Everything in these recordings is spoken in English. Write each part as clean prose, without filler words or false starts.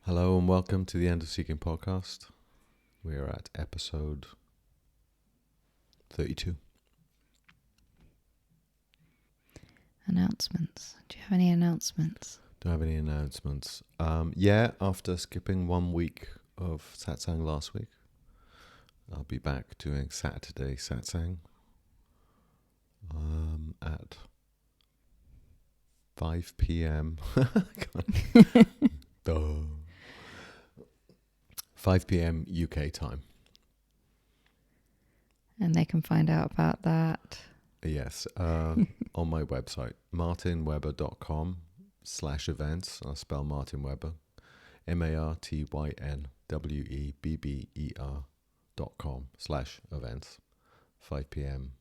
Hello and welcome to the End of Seeking podcast. We are at episode 32. Announcements. Do you have any announcements? Don't have any announcements. After skipping 1 week of satsang last week, I'll be back doing Saturday satsang at 5 p.m. 5 p.m. UK time. And they can find out about that. Yes, on my website, martynweber.com/events. I'll spell Martyn Weber, martynwebber.com/events, 5 p.m.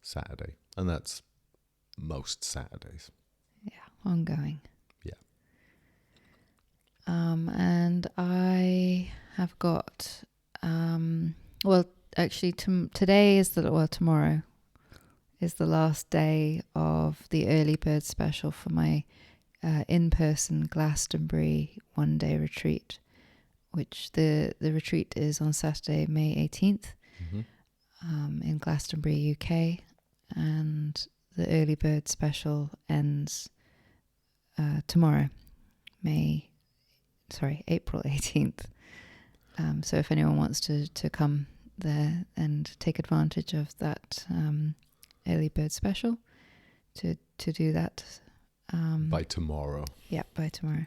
Saturday. And that's most Saturdays. Yeah, ongoing. Yeah. And I have got, tomorrow is the last day of the early bird special for my in-person Glastonbury one-day retreat, which the retreat is on Saturday, May 18th, in Glastonbury, UK, and the early bird special ends tomorrow, April 18th. So if anyone wants to come there and take advantage of that early bird special, to do that. By tomorrow. Yeah, by tomorrow.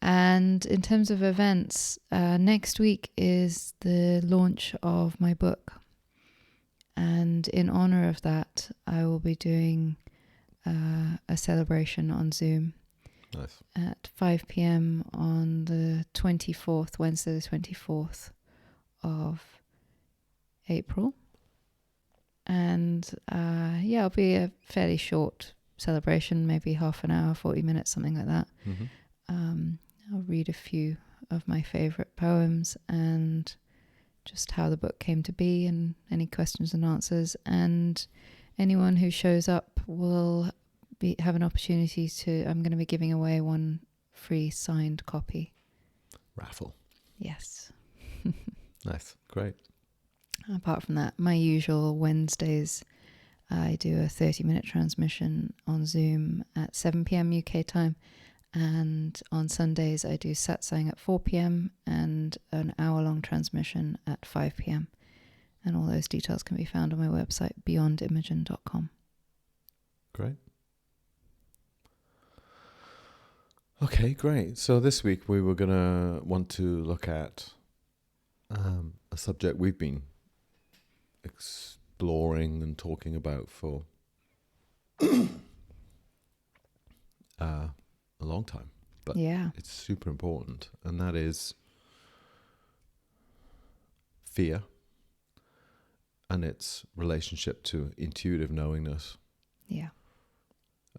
And in terms of events, next week is the launch of my book. And in honor of that, I will be doing a celebration on Zoom. Nice. At 5 p.m. on the 24th, Wednesday the 24th of April. And it'll be a fairly short celebration, maybe half an hour, 40 minutes, something like that. I'll read a few of my favourite poems and just how the book came to be and any questions and answers. And anyone who shows up will have an opportunity I'm going to be giving away one free signed copy. Raffle. Yes. Nice. Great. Apart from that, my usual Wednesdays, I do a 30-minute transmission on Zoom at 7 p.m. UK time. And on Sundays, I do satsang at 4 p.m. and an hour-long transmission at 5 p.m. And all those details can be found on my website, beyondimogen.com. Great. Okay, great. So this week we were going to want to look at a subject we've been exploring and talking about for a long time. But yeah, it's super important, and that is fear and its relationship to intuitive knowingness. Yeah.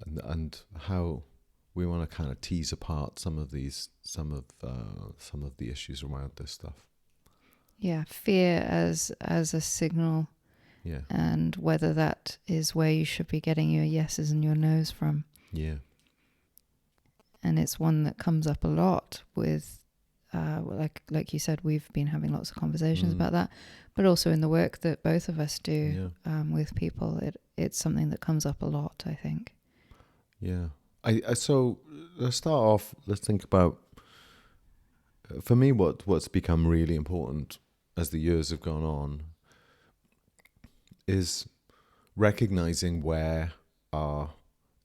And how we want to kind of tease apart some of the issues around this stuff. Yeah, fear as a signal. Yeah. And whether that is where you should be getting your yeses and your nos from. Yeah. And it's one that comes up a lot with, like you said, we've been having lots of conversations about that, but also in the work that both of us do with people, it's something that comes up a lot, I think. Yeah. So let's start off, let's think about, for me, what's become really important as the years have gone on is recognizing where our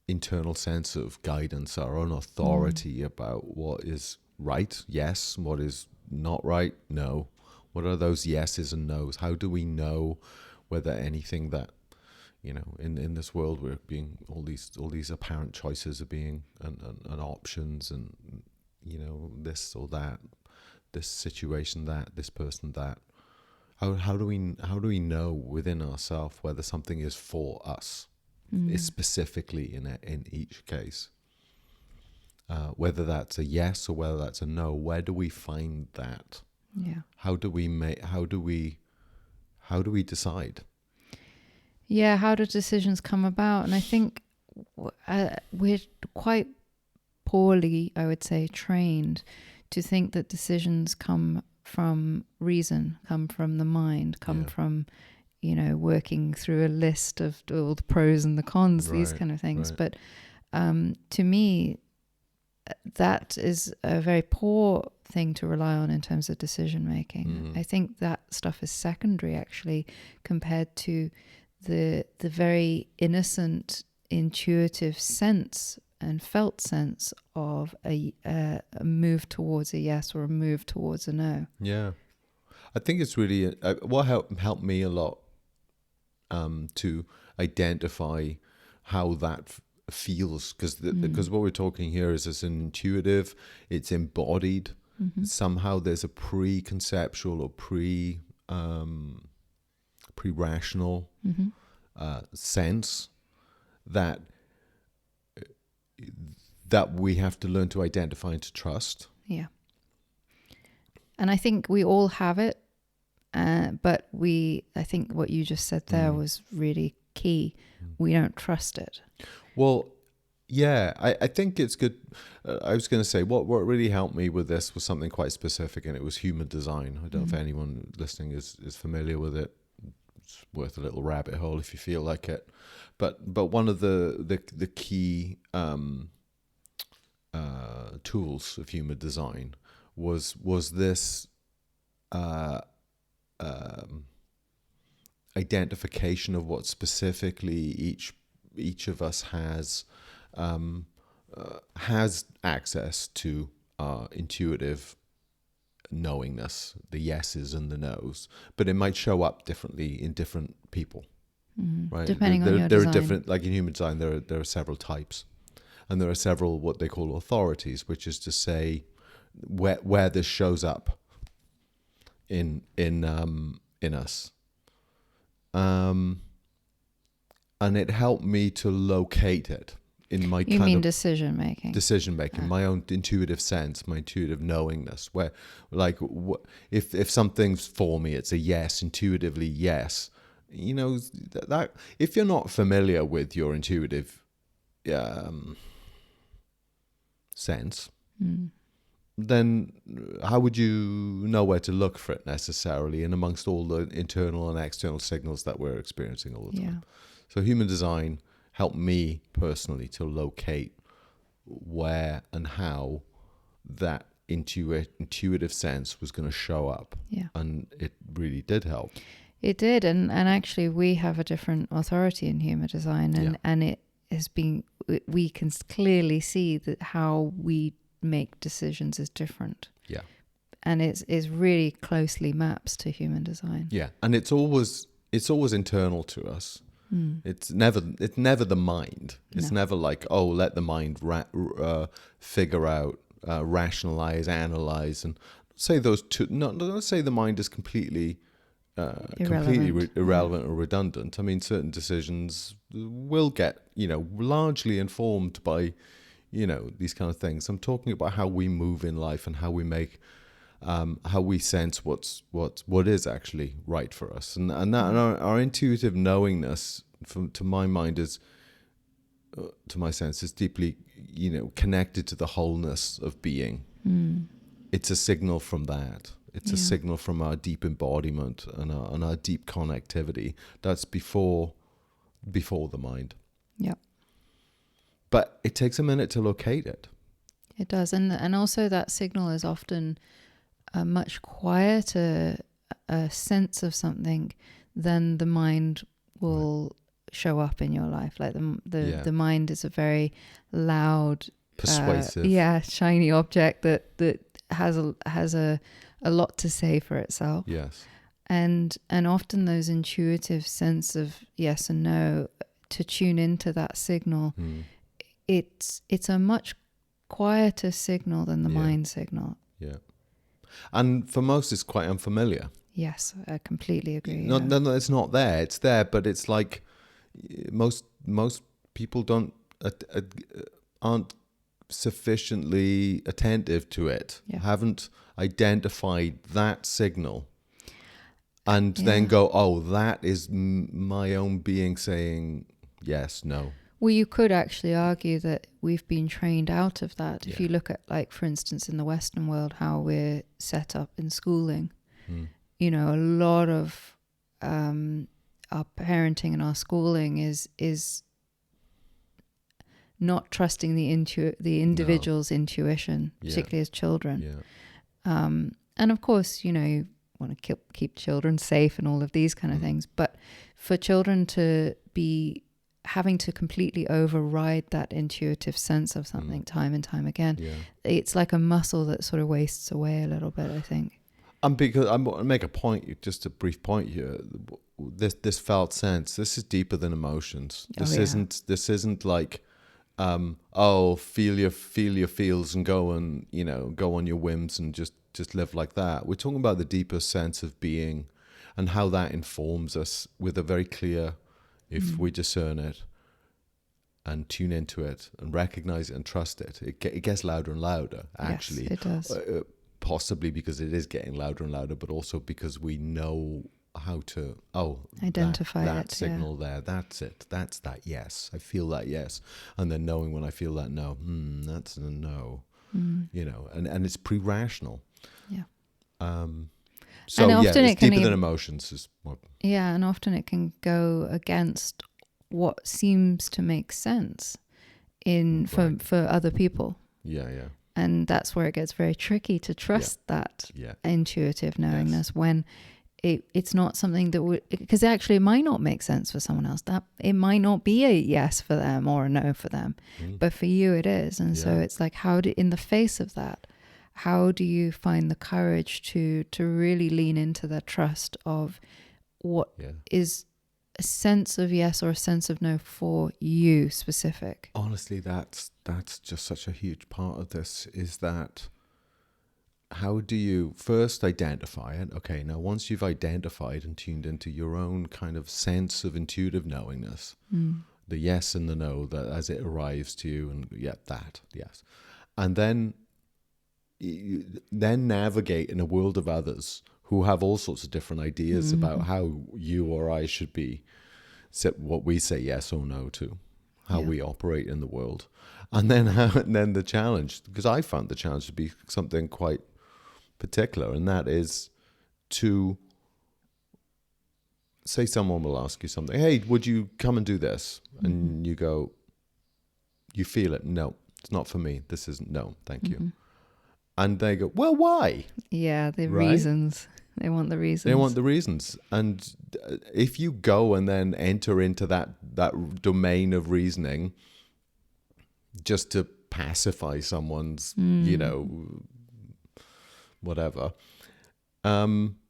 internal sense of guidance, our own authority about what is right, yes, what is not right, no. What are those yeses and nos? How do we know whether anything that, in this world we're being all these apparent choices are being and options and this or that, this situation, that this person, that. How do we know within ourselves whether something is for us, is specifically in each case, whether that's a yes or whether that's a no? Where do we find that? Yeah. How do we decide? Yeah, how do decisions come about? And I think we're quite poorly, I would say, trained to think that decisions come from reason, come from the mind, come from, working through a list of all the pros and the cons, these kind of things. Right. But to me, that is a very poor thing to rely on in terms of decision making. I think that stuff is secondary, actually, compared to the very innocent, intuitive sense and felt sense of a move towards a yes or a move towards a no. Yeah. I think it's really what helped me a lot to identify how that feels, because what we're talking here is it's intuitive, it's embodied. Somehow there's a pre-conceptual or pre-rational sense that we have to learn to identify and to trust. Yeah. And I think we all have it, but I think what you just said there was really key. We don't trust it. Well, yeah, I think it's good. I was going to say what really helped me with this was something quite specific, and it was human design. I don't know if anyone listening is familiar with it. It's worth a little rabbit hole if you feel like it. But one of the key tools of human design was this identification of what specifically each of us has access to intuitive knowingness, the yeses and the nos, but it might show up differently in different people, right? Depending on your there design. are different, like in human design, there are several types, and there are several what they call authorities, which is to say where this shows up in us. And it helped me to locate it in my decision making, my own intuitive sense, my intuitive knowingness, where like if something's for me, it's a yes, intuitively yes. That if you're not familiar with your intuitive sense, then how would you know where to look for it necessarily in amongst all the internal and external signals that we're experiencing all the time? Yeah. So human design helped me personally to locate where and how that intuitive sense was going to show up. Yeah. And it really did help. It did. And actually we have a different authority in human design, and it has been, we can clearly see that how we make decisions is different. Yeah. And it's really closely maps to human design. Yeah. And it's always internal to us. It's never the mind. It's never like, oh, let the mind figure out, rationalize, analyze, and say those two. Not say the mind is completely irrelevant or redundant. I mean, certain decisions will get largely informed by these kind of things. I'm talking about how we move in life and how we make. How we sense what is actually right for us, and our intuitive knowingness, to my mind, to my sense, is deeply connected to the wholeness of being. It's a signal from that. It's a signal from our deep embodiment and our deep connectivity. That's before the mind. Yeah. But it takes a minute to locate it. It does, and also that signal is often a much quieter sense of something than the mind will show up in your life. Like the mind is a very loud, persuasive, shiny object that has a lot to say for itself. Yes. And often those intuitive sense of yes and no, to tune into that signal, it's a much quieter signal than the mind signal. Yeah. And for most, it's quite unfamiliar. Yes, I completely agree. No, it's not there. It's there, but it's like most people aren't sufficiently attentive to it. Haven't identified that signal, and then go, oh, that is my own being saying yes, no. Well, you could actually argue that we've been trained out of that. If Yeah. you look at, like, for instance, in the Western world, how we're set up in schooling, you know, a lot of our parenting and our schooling is not trusting the individual's intuition, particularly as children. Yeah. And of course, you know, you want to keep children safe and all of these kind of things. But for children to be having to completely override that intuitive sense of something time and time again, it's like a muscle that sort of wastes away a little bit, I think. And because I'm going to make a point, just a brief point here. This felt sense. This is deeper than emotions. This isn't like, feel your feels and go on your whims and just live like that. We're talking about the deeper sense of being and how that informs us with a very clear, if we discern it and tune into it and recognize it and trust it, it gets louder and louder, actually. Yes, it does. Possibly because it is getting louder and louder, but also because we know how to identify that it, signal there, that's it, that's that yes, I feel that yes, and then knowing when I feel that no, that's a no, you know, and it's pre-rational. So and often it's deeper than emotions is what. Yeah, and often it can go against what seems to make sense for other people. Yeah. And that's where it gets very tricky to trust that intuitive knowingness when it's not something that because actually it might not make sense for someone else. That it might not be a yes for them or a no for them, but for you it is. And so it's like, in the face of that, how do you find the courage to really lean into the trust of what is a sense of yes or a sense of no for you specific? Honestly, that's just such a huge part of this, is that how do you first identify it? Okay, now once you've identified and tuned into your own kind of sense of intuitive knowingness, the yes and the no, that as it arrives to you, and yes. And then navigate in a world of others who have all sorts of different ideas about how you or I should be, what we say yes or no to, how we operate in the world. And then the challenge, because I found the challenge to be something quite particular, and that is to say someone will ask you something, hey, would you come and do this? And you go, you feel it, no, it's not for me, this isn't, no, thank you. And they go, well, why? Yeah, the reasons. They want the reasons. They want the reasons. And if you go and then enter into that domain of reasoning just to pacify someone's, whatever,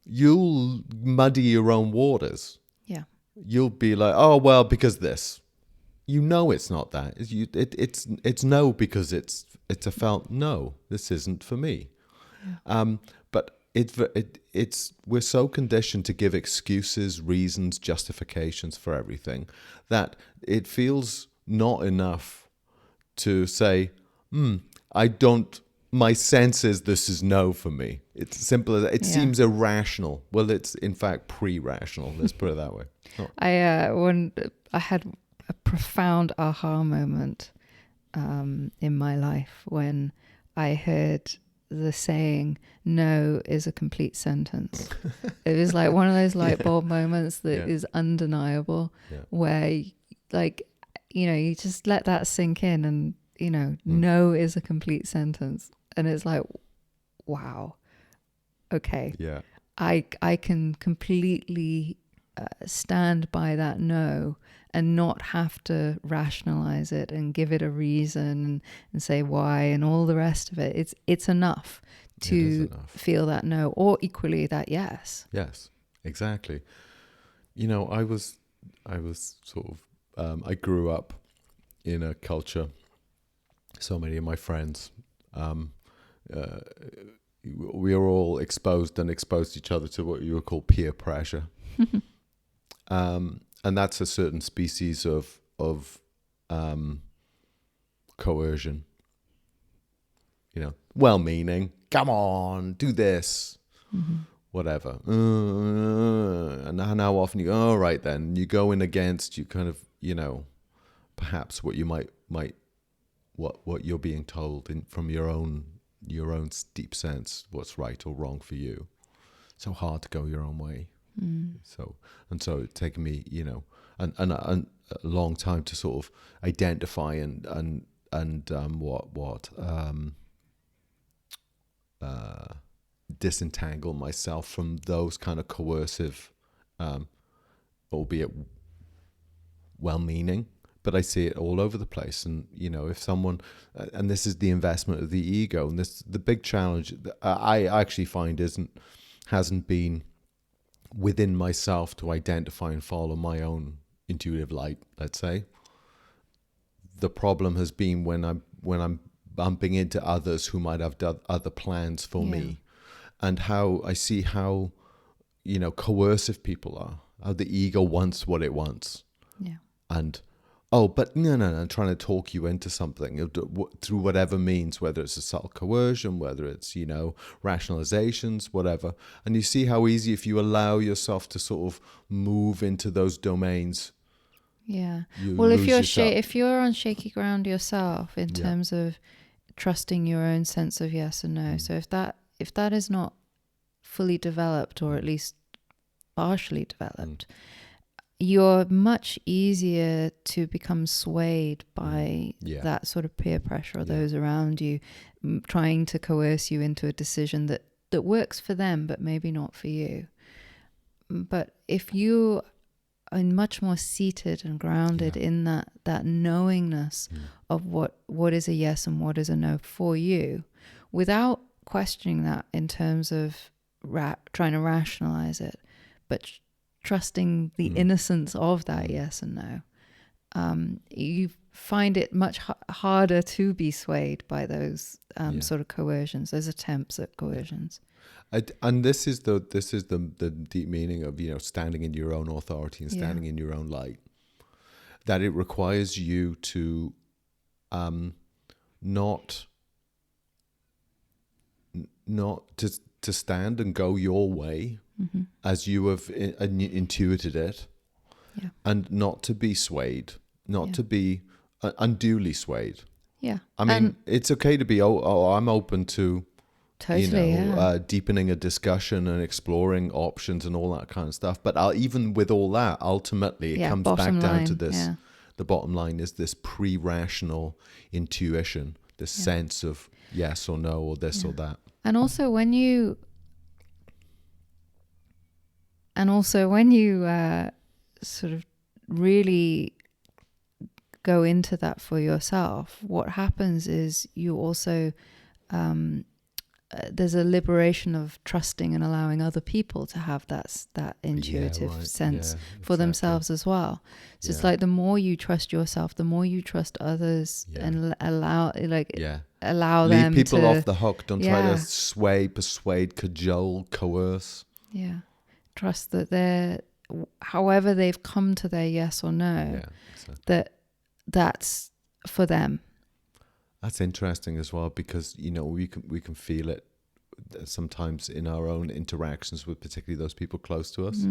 you'll muddy your own waters. Yeah. You'll be like, oh, well, because this. You know it's not that. It's no because it's a felt no. This isn't for me. Yeah. But we're so conditioned to give excuses, reasons, justifications for everything that it feels not enough to say, my sense is this is no for me. It's simple as that. It seems irrational. Well, it's in fact pre-rational. Let's put it that way. I had a profound aha moment in my life when I heard the saying, no is a complete sentence. It was like one of those light bulb moments that is undeniable, where you just let that sink in, and no is a complete sentence. And it's like, wow, okay. Yeah. I can completely stand by that no and not have to rationalize it and give it a reason and say why and all the rest of it. It's enough to feel that no, or equally that yes. Yes, exactly. I was sort of, I grew up in a culture, so many of my friends, we were all exposed each other to what you would call peer pressure. And that's a certain species of coercion. Well-meaning, come on, do this, whatever. And how often you go, all right then, you go in against, you kind of, perhaps what you might what you're being told from your own deep sense, what's right or wrong for you. So hard to go your own way. So it's taken me, and a long time to sort of identify and disentangle myself from those kind of coercive, albeit well-meaning, but I see it all over the place. And if someone, and this is the investment of the ego, and this the big challenge that I actually find hasn't been within myself to identify and follow my own intuitive light, let's say. The problem has been when I'm bumping into others who might have other plans for me, and how I see how coercive people are, how the ego wants what it wants, and but no, I'm trying to talk you into something through whatever means, whether it's a subtle coercion, whether it's, rationalizations, whatever. And you see how easy, if you allow yourself to sort of move into those domains. Yeah. Well, if you're on shaky ground yourself in terms of trusting your own sense of yes and no. So if that is not fully developed, or at least partially developed, you're much easier to become swayed by that sort of peer pressure, or those around you trying to coerce you into a decision that works for them, but maybe not for you. But if you are much more seated and grounded in that knowingness of what is a yes and what is a no for you, without questioning that in terms of trying to rationalize it, but trusting the innocence of that yes and no, you find it much harder to be swayed by those sort of coercions, those attempts at coercions. And this is the deep meaning of standing in your own authority and standing in your own light. That it requires you to not to stand and go your way as you have intuited it, and not to be swayed, not to be unduly swayed. Yeah, I mean, it's okay to be. I'm open to. Totally, deepening a discussion and exploring options and all that kind of stuff. But even with all that, ultimately, it comes back down to this. Yeah. The bottom line is this pre-rational intuition, this sense of yes or no, or this or that. And also when you sort of really go into that for yourself, what happens is you also... there's a liberation of trusting and allowing other people to have that intuitive sense for themselves as well. So it's like the more you trust yourself, the more you trust others, and allow them leave people to, off the hook. Don't try to sway, persuade, cajole, coerce. Yeah, trust that they're, however they've come to their yes or no, that's for them. That's interesting as well, because we can feel it sometimes in our own interactions with particularly those people close to us,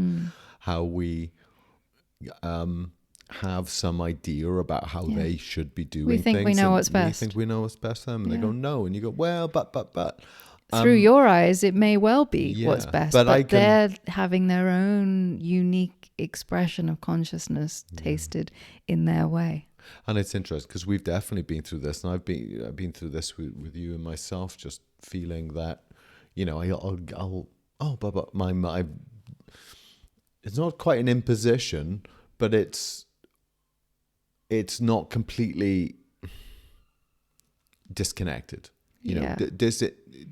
how we have some idea about how they should be doing things. We think we know what's best. We think we know what's best for them, and they go no, and you go well, but. Through your eyes, it may well be what's best, but they're having their own unique expression of consciousness tasted in their way. And it's interesting because we've definitely been through this, and I've been through this with you and myself, just feeling that, but my it's not quite an imposition, but it's not completely disconnected.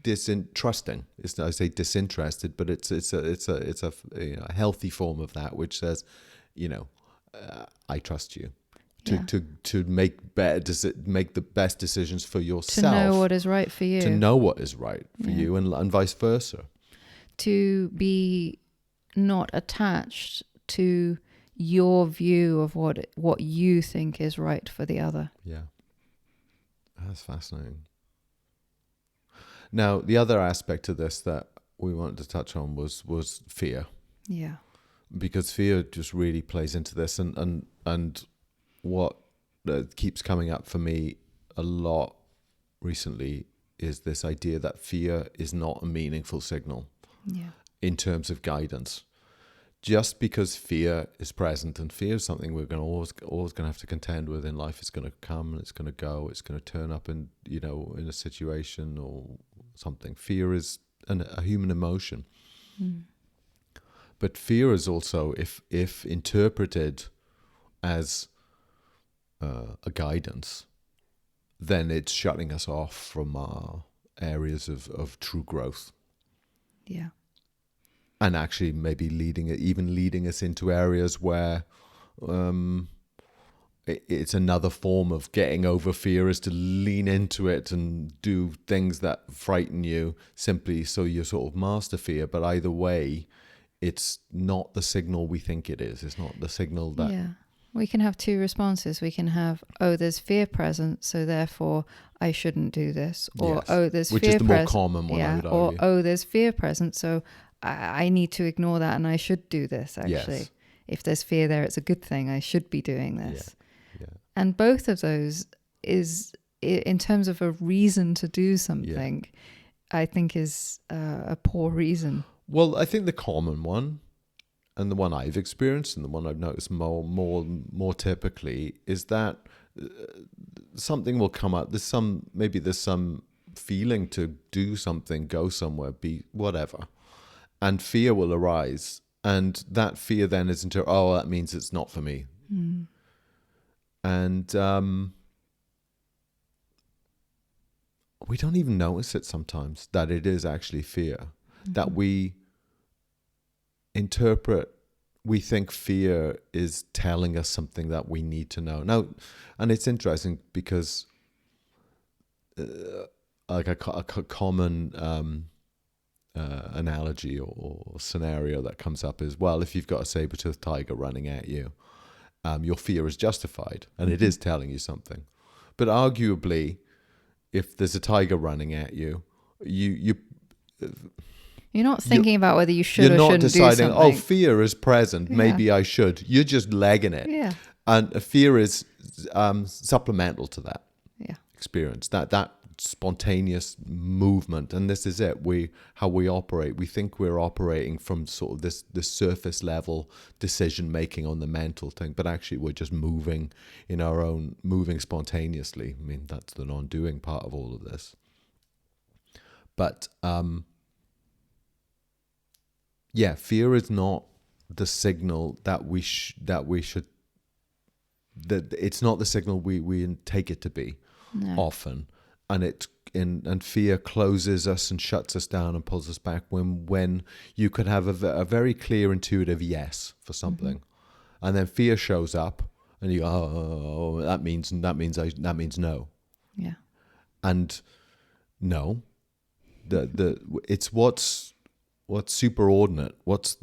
Disintrusting. I say disinterested, but it's a healthy form of that, which says, I trust you. To make the best decisions for yourself. To know what is right for you. To know what is right for you, and vice versa. To be not attached to your view of what you think is right for the other. Yeah. That's fascinating. Now, the other aspect of this that we wanted to touch on was fear. Yeah. Because fear just really plays into this, and what that keeps coming up for me a lot recently is this idea that fear is not a meaningful signal Yeah. in terms of guidance. Just because fear is present, and fear is something we're going to always going to have to contend with in life. It's going to come and it's going to go. It's going to turn up in in a situation or something. Fear is a human emotion, but fear is also, if interpreted as a guidance, then it's shutting us off from our areas of true growth. Yeah. And actually maybe leading us into areas where it's another form of getting over fear, is to lean into it and do things that frighten you simply so you sort of master fear. But either way, it's not the signal we think it is. It's not the signal that... Yeah. We can have two responses. We can have, oh, there's fear present, so therefore I shouldn't do this. Or, Yes. oh, there's Which fear is the more common one, I would or, argue. oh, there's fear present, so I need to ignore that and I should do this, actually. Yes. If there's fear there, it's a good thing. I should be doing this. Yeah. And both of those is, in terms of a reason to do something, I think is a poor reason. Well, I think the common one, and the one I've experienced, and the one I've noticed more typically, is that something will come up. There's some feeling to do something, go somewhere, be whatever, and fear will arise, and that fear then is into, oh, that means it's not for me. And we don't even notice it sometimes, that it is actually fear, that we interpret. We think fear is telling us something that we need to know. Now, and it's interesting because like a common analogy or scenario that comes up is, well, if you've got a saber-toothed tiger running at you, your fear is justified and it is telling you something. But arguably, if there's a tiger running at you, you're not thinking about whether you should or not shouldn't deciding, do something. oh, fear is present, maybe I should. You're just legging it. Yeah. And fear is supplemental to that experience, that spontaneous movement. And this is it, how we operate. We think we're operating from sort of this surface level decision making on the mental thing, but actually we're just moving spontaneously. I mean, that's the non-doing part of all of this. But fear is not the signal that we should, that it's not the signal we take it to be. No. Often, and fear closes us and shuts us down and pulls us back when you could have a very clear intuitive yes for something, and then fear shows up and you go, oh, that means no. Yeah. And no, it's what's superordinate. What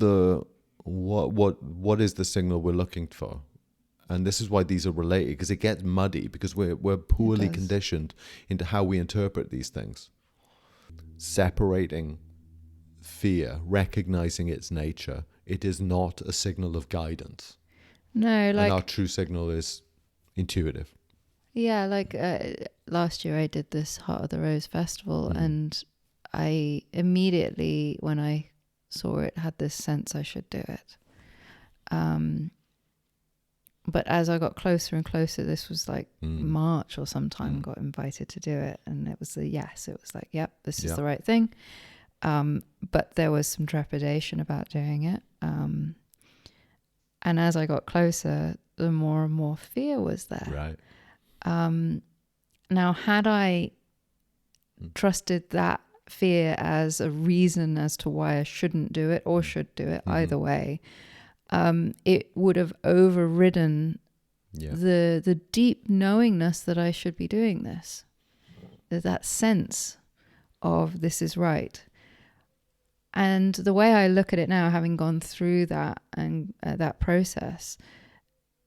is the signal we're looking for? And this is why these are related, because it gets muddy, because we're poorly conditioned into how we interpret these things. Separating fear, recognizing its nature, it is not a signal of guidance. No, and our true signal is intuitive. Yeah, last year I did this Heart of the Rose festival, and I immediately, when I saw it, had this sense I should do it. But as I got closer and closer, this was like March or sometime, got invited to do it. And it was a yes. It was like, yep, this is the right thing. But there was some trepidation about doing it. And as I got closer, the more and more fear was there. Right. Now, had I trusted that fear as a reason as to why I shouldn't do it or should do it, either way, it would have overridden the deep knowingness that I should be doing this. That sense of this is right. And the way I look at it now, having gone through that and that process,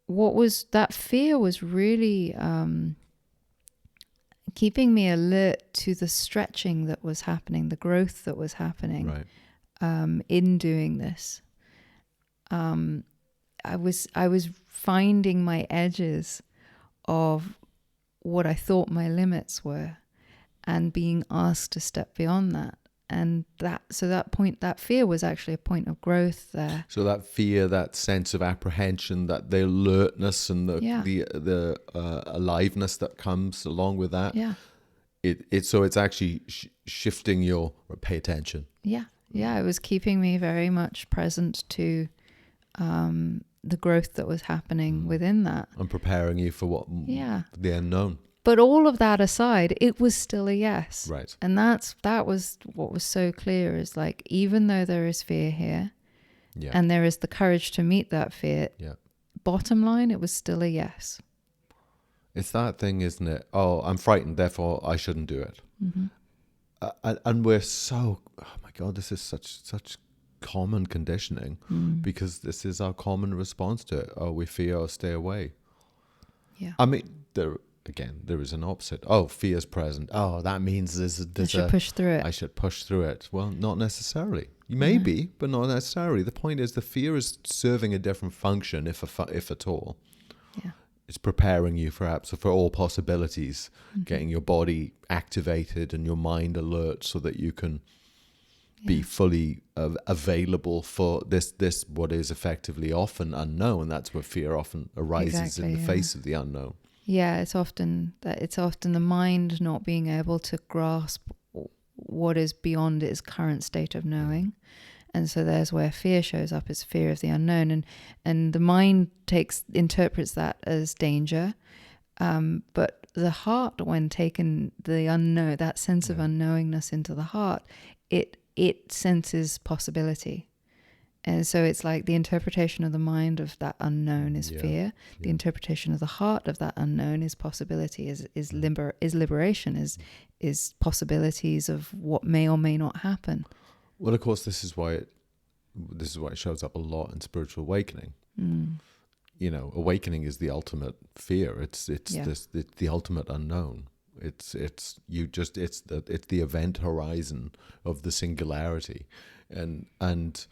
that fear was really keeping me alert to the stretching that was happening, the growth that was happening in doing this. I was finding my edges of what I thought my limits were, and being asked to step beyond that. And that fear was actually a point of growth there. So that fear, that sense of apprehension, that the alertness and the aliveness that comes along with that. Yeah. It's actually shifting your pay attention. Yeah. It was keeping me very much present to the growth that was happening within that. And preparing you for the unknown. But all of that aside, it was still a yes. Right. And that was what was so clear, is like, even though there is fear here, and there is the courage to meet that fear, bottom line, it was still a yes. It's that thing, isn't it? Oh, I'm frightened, therefore I shouldn't do it. Mm-hmm. And we're so, oh my God, this is such common conditioning, because this is our common response to it. Oh, we fear, or stay away. Yeah. I mean, there is an opposite. Oh, fear is present. Oh, that means I should push through it. I should push through it. Well, not necessarily. Maybe, but not necessarily. The point is, the fear is serving a different function, if at all. Yeah. It's preparing you for all possibilities, getting your body activated and your mind alert, so that you can be fully available for this what is effectively often unknown. That's where fear often arises, in the face of the unknown. Yeah, it's often the mind not being able to grasp what is beyond its current state of knowing. And so there's where fear shows up, as fear of the unknown. And the mind interprets that as danger. But the heart, when taken the unknown, that sense of unknowingness into the heart, it senses possibility. And so it's like the interpretation of the mind of that unknown is fear. The interpretation of the heart of that unknown is possibility, is liberation, is possibilities of what may or may not happen. Well, of course, this is why it shows up a lot in spiritual awakening. You know, awakening is the ultimate fear. It's the ultimate unknown. It's the event horizon of the singularity, and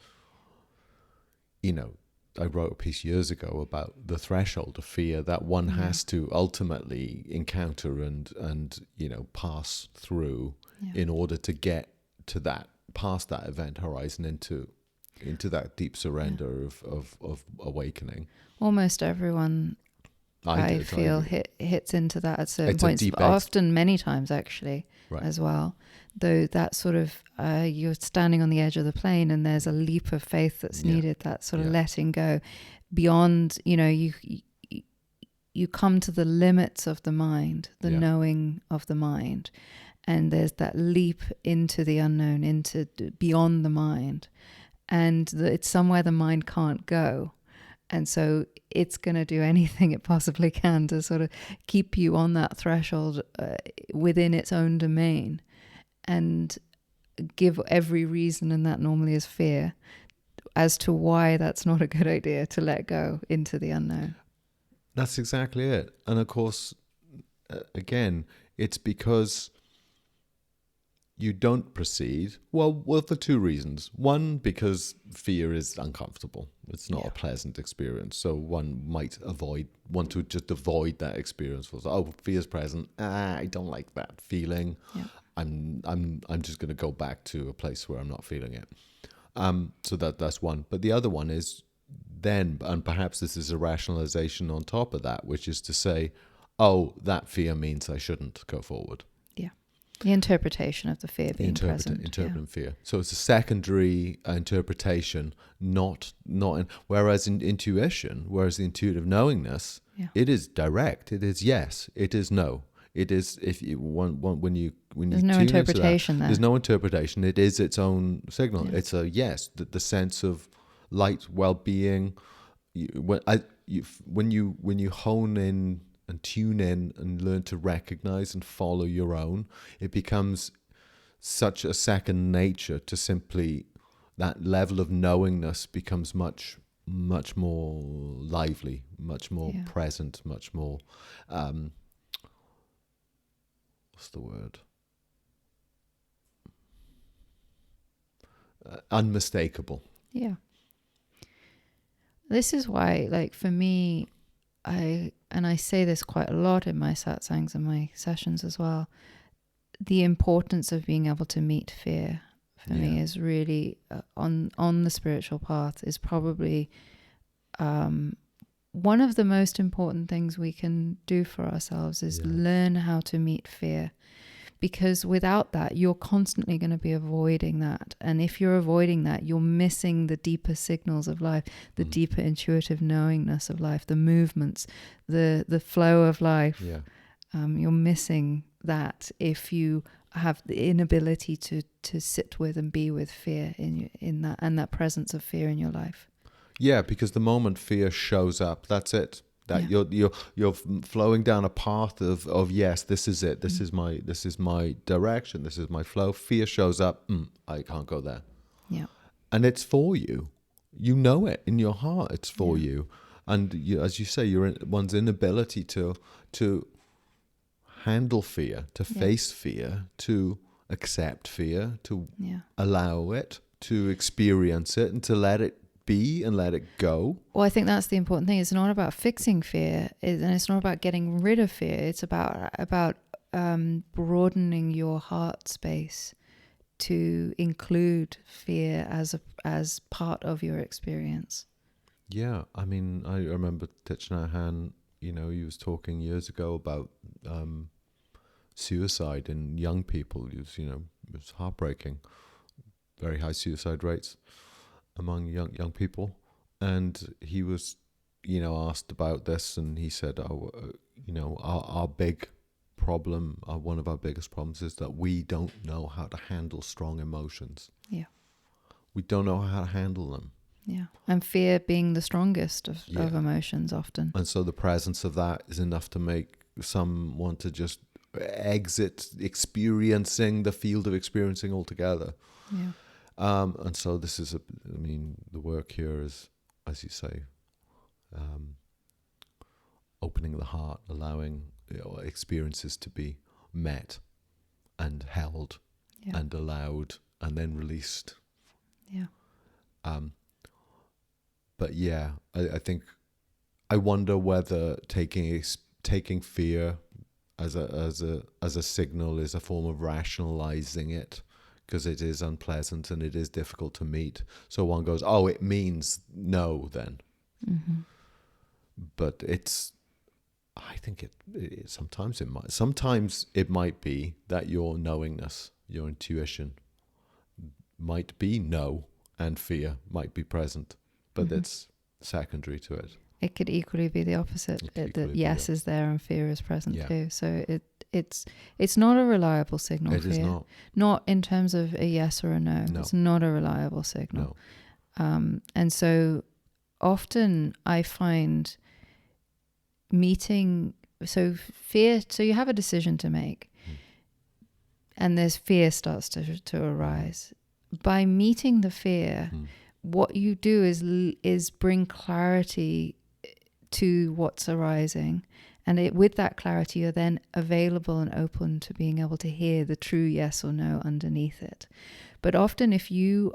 you know, I wrote a piece years ago about the threshold of fear that one has to ultimately encounter and you know, pass through in order to get to that, past that event horizon, into that deep surrender of awakening. Almost everyone, I feel, hits into that at certain points, often many times actually, as well. Though that sort of, you're standing on the edge of the plane and there's a leap of faith that's needed, that sort of letting go beyond, you know, you come to the limits of the mind, the knowing of the mind. And there's that leap into the unknown, into beyond the mind. And it's somewhere the mind can't go. And so it's going to do anything it possibly can to sort of keep you on that threshold within its own domain, and give every reason, and that normally is fear, as to why that's not a good idea to let go into the unknown. That's exactly it. And of course, again, it's because you don't proceed. Well, for two reasons. One, because fear is uncomfortable. It's not a pleasant experience. So one might want to just avoid that experience. Oh, fear's present. I don't like that feeling. Yeah. I'm just going to go back to a place where I'm not feeling it. So that's one. But the other one is then, and perhaps this is a rationalization on top of that, which is to say, oh, that fear means I shouldn't go forward. Yeah. The interpretation of the fear being present. Interpreting fear. So it's a secondary interpretation, whereas in intuition, whereas the intuitive knowingness, it is direct. It is yes. It is no. It is, if you want, when you there's no interpretation there. There's no interpretation. It is its own signal. Yeah. It's a yes. The sense of light, well-being. When you hone in and tune in and learn to recognize and follow your own, it becomes such a second nature to simply, that level of knowingness becomes much more lively, much more present, much more. What's the word? Unmistakable. Yeah. This is why, like, for me, I say this quite a lot in my satsangs and my sessions as well, the importance of being able to meet fear for me is really on the spiritual path is probably one of the most important things we can do for ourselves is learn how to meet fear. Because without that, you're constantly going to be avoiding that. And if you're avoiding that, you're missing the deeper signals of life, the deeper intuitive knowingness of life, the movements, the flow of life. Yeah. You're missing that if you have the inability to sit with and be with fear in that, and that presence of fear in your life. Yeah, because the moment fear shows up, that's it. That you're flowing down a path of yes, this is it. This is my direction. This is my flow. Fear shows up. I can't go there. Yeah, and it's for you. You know it in your heart. It's for you. And as you say, one's inability to handle fear, to face fear, to accept fear, to allow it, to experience it, and to let it be and let it go. Well, I think that's the important thing. It's not about fixing fear, and it's not about getting rid of fear. It's about broadening your heart space to include fear as part of your experience. Yeah, I mean, I remember Thich Nhat Hanh. He was talking years ago about suicide in young people. It was heartbreaking. Very high suicide rates among young people, and he was asked about this, and he said, our big problem, one of our biggest problems is that we don't know how to handle strong emotions. We don't know how to handle them, and fear being the strongest of emotions often, and so the presence of that is enough to make someone to just exit experiencing the field of experiencing altogether. And so this is the work here is, as you say, opening the heart, allowing experiences to be met and held and allowed and then released. But I think I wonder whether taking fear as a signal is a form of rationalizing it, because it is unpleasant and it is difficult to meet. So one goes, oh, it means no then. But I think it sometimes it might be that your knowingness, your intuition might be no, and fear might be present, but it's secondary to it. It could equally be the opposite, that yes is there and fear is present too. So it's not a reliable signal. It is not in terms of a yes or a no. It's not a reliable signal. And so often I find fear, so you have a decision to make, and there's fear starts to arise. By meeting the fear, what you do is bring clarity to what's arising, and with that clarity you're then available and open to being able to hear the true yes or no underneath it. But often if you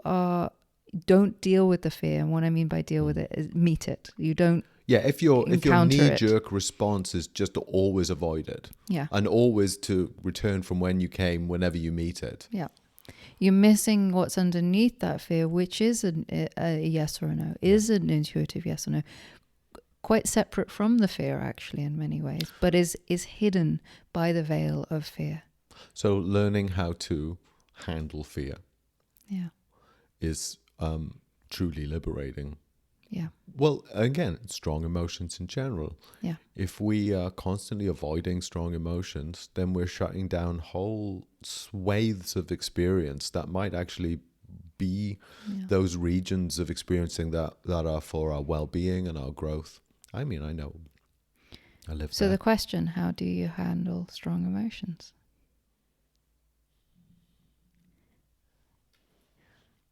don't deal with the fear, and what I mean by deal with it is meet it. You don't if your knee-jerk response is just to always avoid it, and always to return from when you came whenever you meet it, you're missing what's underneath that fear, which is a yes or a no, is an intuitive yes or no, quite separate from the fear actually in many ways, but is hidden by the veil of fear. So learning how to handle fear is truly liberating. Well, again, strong emotions in general. If we are constantly avoiding strong emotions, then we're shutting down whole swathes of experience that might actually be those regions of experiencing that are for our well-being and our growth. I mean, I know. I live So there. the question, how do you handle strong emotions?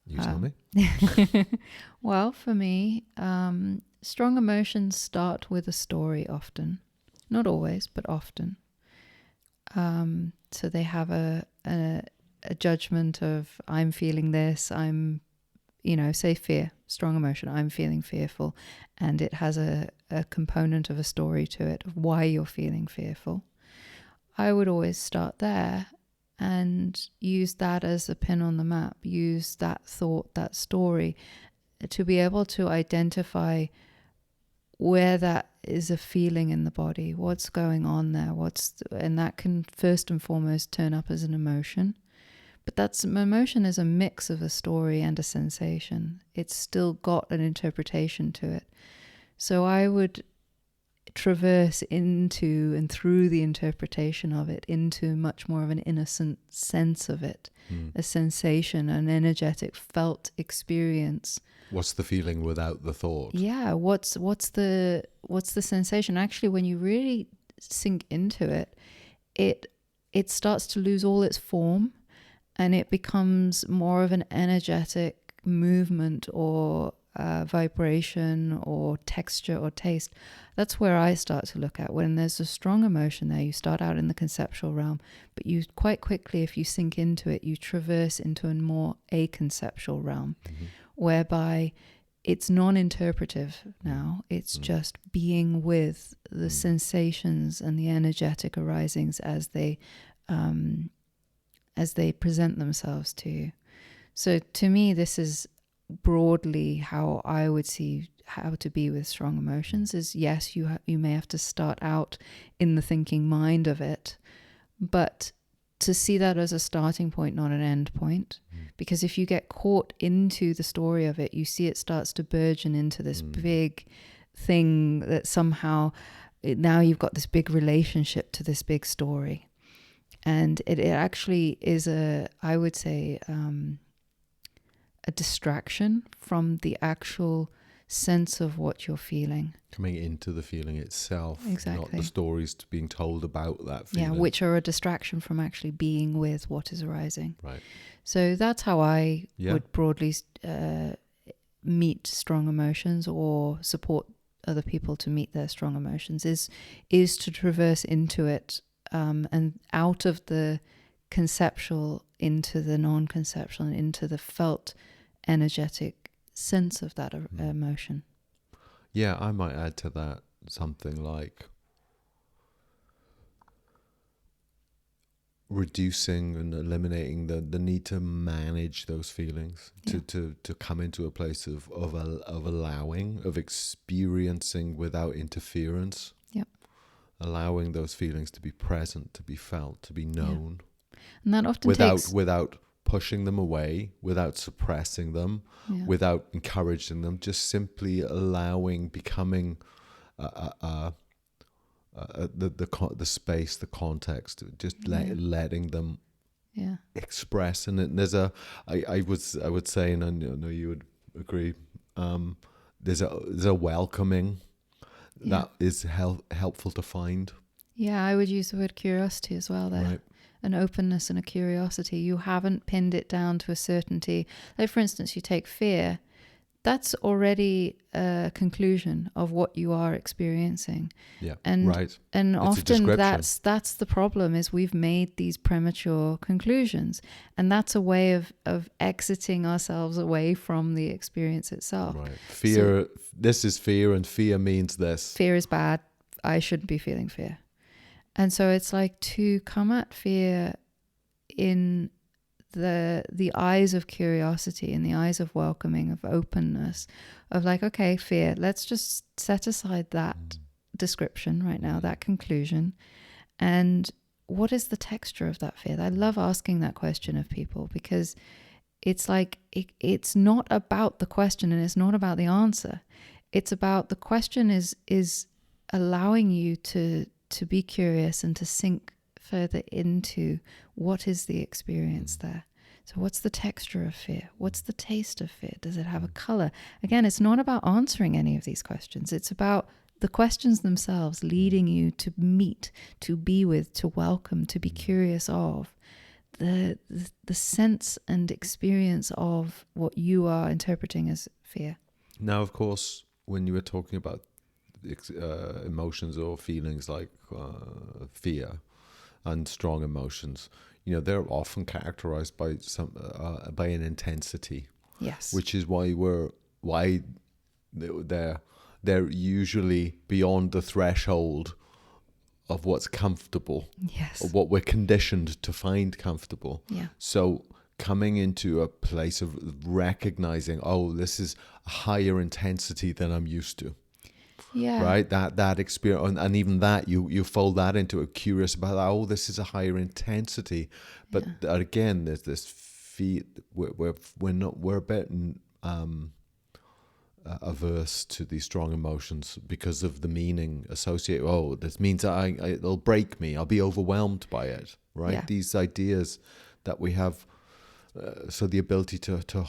You tell me. Well, for me, strong emotions start with a story often. Not always, but often. So they have a judgment of, I'm feeling this, I'm say fear, strong emotion, I'm feeling fearful, and it has a component of a story to it of why you're feeling fearful, I would always start there and use that as a pin on the map, use that thought, that story, to be able to identify where that is a feeling in the body, what's going on there, and that can first and foremost turn up as an emotion. But emotion is a mix of a story and a sensation. It's still got an interpretation to it. So I would traverse into and through the interpretation of it into much more of an innocent sense of it, a sensation, an energetic felt experience. What's the feeling without the thought? Yeah, what's the sensation? Actually, when you really sink into it, it starts to lose all its form, and it becomes more of an energetic movement or vibration or texture or taste. That's where I start to look at. When there's a strong emotion there, you start out in the conceptual realm, but you quite quickly, if you sink into it, you traverse into a more aconceptual realm, whereby it's non-interpretive now. It's just being with the sensations and the energetic arisings as they present themselves to you. So to me, this is broadly how I would see how to be with strong emotions. Is yes, you may have to start out in the thinking mind of it, but to see that as a starting point, not an end point. Because if you get caught into the story of it, you see it starts to burgeon into this big thing that somehow now you've got this big relationship to this big story. And it actually is I would say, a distraction from the actual sense of what you're feeling. Coming into the feeling itself, Exactly. not the stories being told about that feeling. Yeah, which are a distraction from actually being with what is arising. Right. So that's how I would broadly meet strong emotions or support other people to meet their strong emotions, is to traverse into it and out of the conceptual into the non-conceptual and into the felt energetic sense of that emotion. Yeah, I might add to that something like reducing and eliminating the need to manage those feelings, to come into a place of allowing, of experiencing without interference. Yeah. Allowing those feelings to be present, to be felt, to be known. Yeah. And that often without pushing them away, without suppressing them, without encouraging them, just simply allowing, becoming the space, the context, just letting them express. And there's I would say, and I know you would agree, there's a welcoming that is helpful to find. Yeah, I would use the word curiosity as well there. Right. An openness and a curiosity. You haven't pinned it down to a certainty. Like, for instance, you take fear. That's already a conclusion of what you are experiencing. Yeah, and, right. And it's often that's the problem, is we've made these premature conclusions. And that's a way of exiting ourselves away from the experience itself. Right. Fear, this is fear, and fear means this. Fear is bad. I shouldn't be feeling fear. And so it's like to come at fear in the eyes of curiosity, in the eyes of welcoming, of openness, of like, okay, fear, let's just set aside that description right now, that conclusion. And what is the texture of that fear? I love asking that question of people, because it's like, it's not about the question and it's not about the answer. It's about the question is allowing you to be curious and to sink further into what is the experience there. So what's the texture of fear? What's the taste of fear? Does it have a color? Again, it's not about answering any of these questions. It's about the questions themselves leading you to meet, to be with, to welcome, to be curious of the sense and experience of what you are interpreting as fear. Now, of course, when you were talking about emotions or feelings like fear and strong emotions, they're often characterized by by an intensity. Yes. which is why they're usually beyond the threshold of what's comfortable, Yes. of what we're conditioned to find comfortable. Yeah. So coming into a place of recognizing, oh, this is a higher intensity than I'm used to. Yeah. Right, that experience, and even that you fold that into a curious about, oh, this is a higher intensity, but again, there's this we're a bit averse to these strong emotions because of the meaning associated. Oh, this means it'll break me. I'll be overwhelmed by it. Right, Yeah. these ideas that we have, so the ability to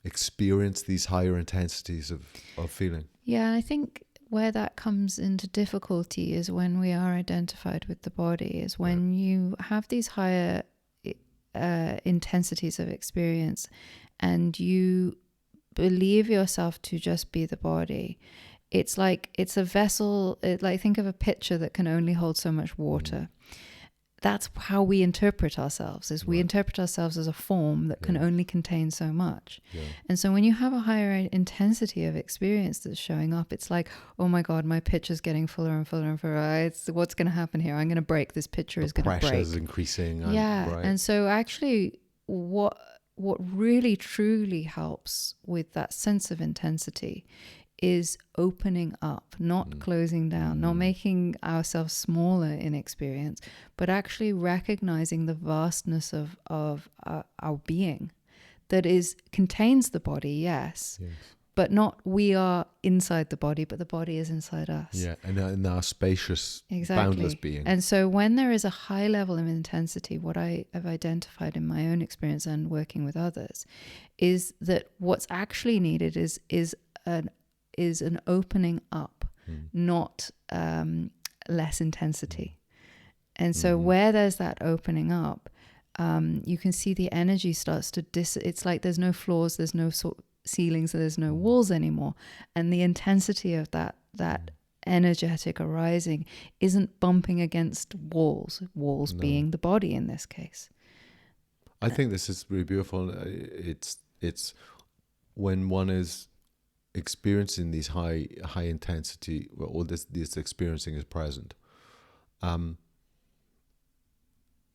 experience these higher intensities of feeling. Yeah, I think where that comes into difficulty is when we are identified with the body, is when you have these higher intensities of experience and you believe yourself to just be the body. It's like it's a vessel, like think of a pitcher that can only hold so much water. That's how we interpret ourselves, is we interpret ourselves as a form that can only contain so much. And so when you have a higher intensity of experience that's showing up, it's like, oh my God, my pitcher's getting fuller and fuller and fuller. What's going to happen here? I'm going to break. This pitcher is going to break. The pressure's increasing. And so actually what really truly helps with that sense of intensity is opening up, not closing down, not making ourselves smaller in experience, but actually recognizing the vastness of our being that contains the body, yes, but not we are inside the body, but the body is inside us. Yeah, and in our spacious, boundless being. And so when there is a high level of intensity, what I have identified in my own experience and working with others is that what's actually needed is an opening up, not less intensity. And so where there's that opening up, you can see the energy starts to it's like there's no floors, there's no ceilings, there's no walls anymore. And the intensity of that energetic arising isn't bumping against walls being the body in this case. I think this is really beautiful. It's when one is experiencing these high intensity, or this experiencing is present.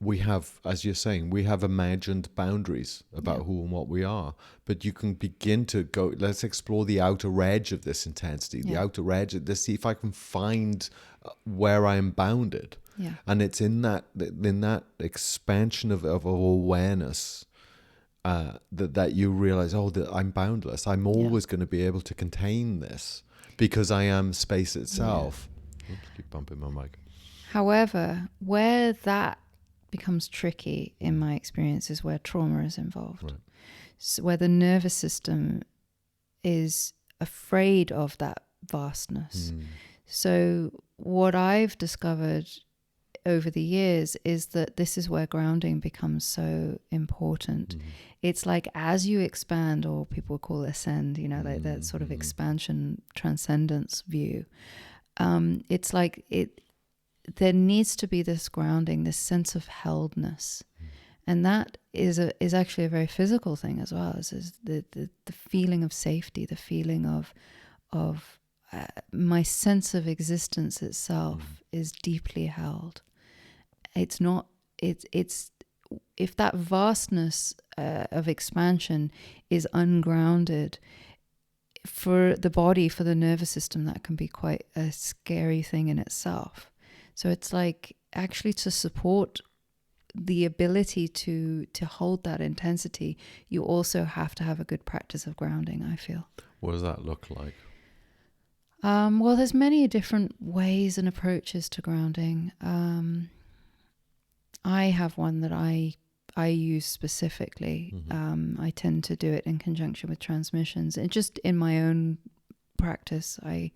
We have, as you're saying, we have imagined boundaries about who and what we are. But you can begin to go, let's explore the outer edge of this intensity, the outer edge. Let's see if I can find where I am bounded. Yeah. And it's in that expansion of awareness that you realize, oh, that I'm boundless. I'm always going to be able to contain this because I am space itself. Oops, keep bumping my mic. However, where that becomes tricky in my experience is where trauma is involved. So where the nervous system is afraid of that vastness. So what I've discovered over the years is that this is where grounding becomes so important. It's like as you expand, or people call ascend, that sort of expansion, transcendence view. It's like there needs to be this grounding, this sense of heldness. And that is actually a very physical thing as well, is the feeling of safety, the feeling of my sense of existence itself is deeply held. It's if that vastness of expansion is ungrounded, for the body, for the nervous system, that can be quite a scary thing in itself. So it's like actually to support the ability to hold that intensity, you also have to have a good practice of grounding, I feel. What does that look like? Well, there's many different ways and approaches to grounding. I have one that I use specifically. I tend to do it in conjunction with transmissions, and just in my own practice, I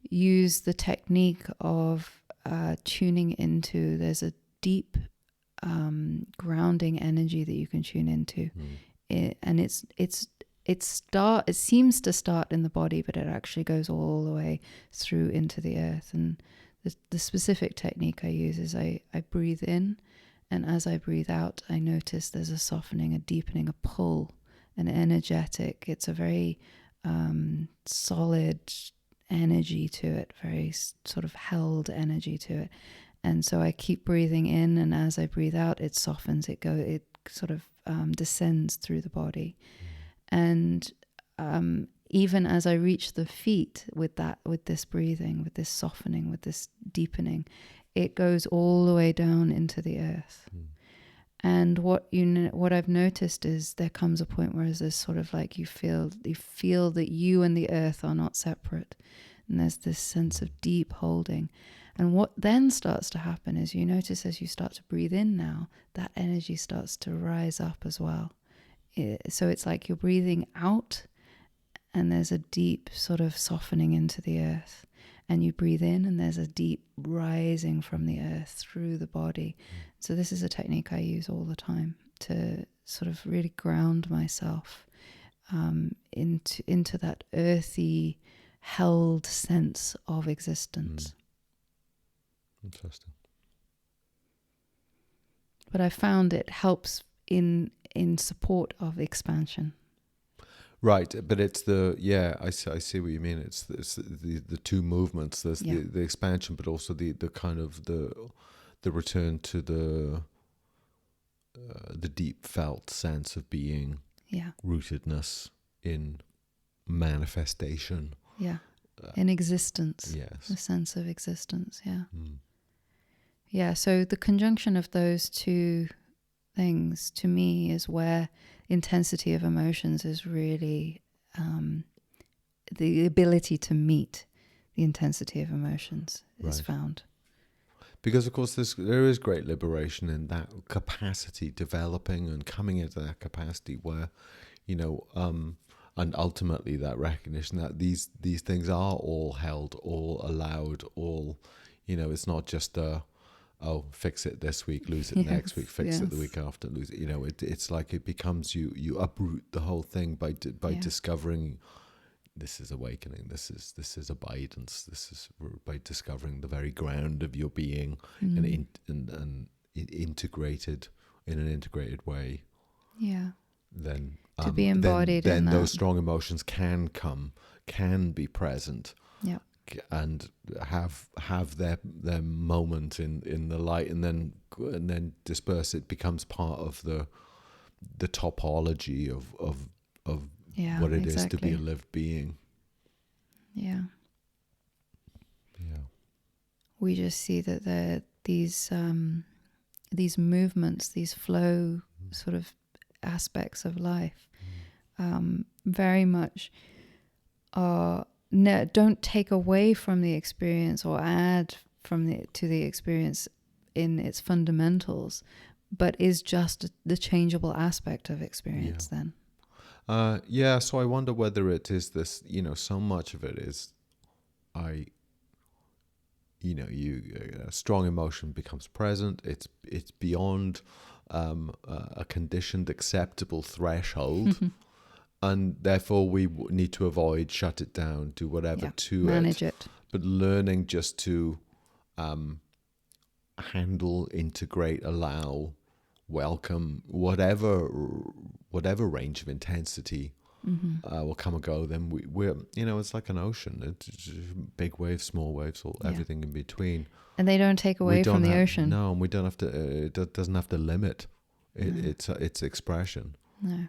use the technique of tuning into. There's a deep grounding energy that you can tune into, and it seems to start in the body, but it actually goes all the way through into the earth. And the specific technique I use is I breathe in And as I breathe out, I notice there's a softening, a deepening, a pull, an energetic. It's a very solid energy to it, very sort of held energy to it. And so I keep breathing in, and as I breathe out, it softens. It sort of descends through the body. And even as I reach the feet with this breathing, with this softening, with this deepening, it goes all the way down into the earth. And what I've noticed is there comes a point where there's sort of like you feel that you and the earth are not separate, and there's this sense of deep holding. And what then starts to happen is you notice as you start to breathe in now, that energy starts to rise up as well. So it's like you're breathing out, and there's a deep sort of softening into the earth. And you breathe in, and there's a deep rising from the earth through the body. So this is a technique I use all the time to sort of really ground myself into that earthy, held sense of existence. Interesting. But I found it helps in support of expansion. Right, but it's I see what you mean. It's the two movements. There's the expansion, but also the kind of the return to the deep felt sense of being, rootedness in manifestation, in existence. Yes, the sense of existence. So the conjunction of those two things to me is where intensity of emotions is really the ability to meet the intensity of emotions is found. Because of course there is great liberation in that capacity developing and coming into that capacity where, and ultimately that recognition that these things are all held, all allowed, all, it's not just fix it this week, lose it next week, fix it the week after, lose it. It's like it becomes you uproot the whole thing by discovering this is awakening, this is abidance, this is by discovering the very ground of your being and integrated in an integrated way. Then to be embodied then in that. Those strong emotions can be present. And have their moment in the light, and then disperse. It becomes part of the topology of what it is to be a lived being. We just see that these movements, these flow sort of aspects of life, very much are. No, don't take away from the experience or add to the experience in its fundamentals, but is just the changeable aspect of experience then. So I wonder whether it is this, so much of it is a strong emotion becomes present. It's beyond a conditioned acceptable threshold. And therefore we need to avoid, shut it down, do whatever to manage it. But learning just to handle, integrate, allow, welcome, whatever range of intensity will come and go. Then we're it's like an ocean. It's big waves, small waves, everything in between. And they don't take away from the ocean. No, and we don't have to. It doesn't have to limit its expression. No.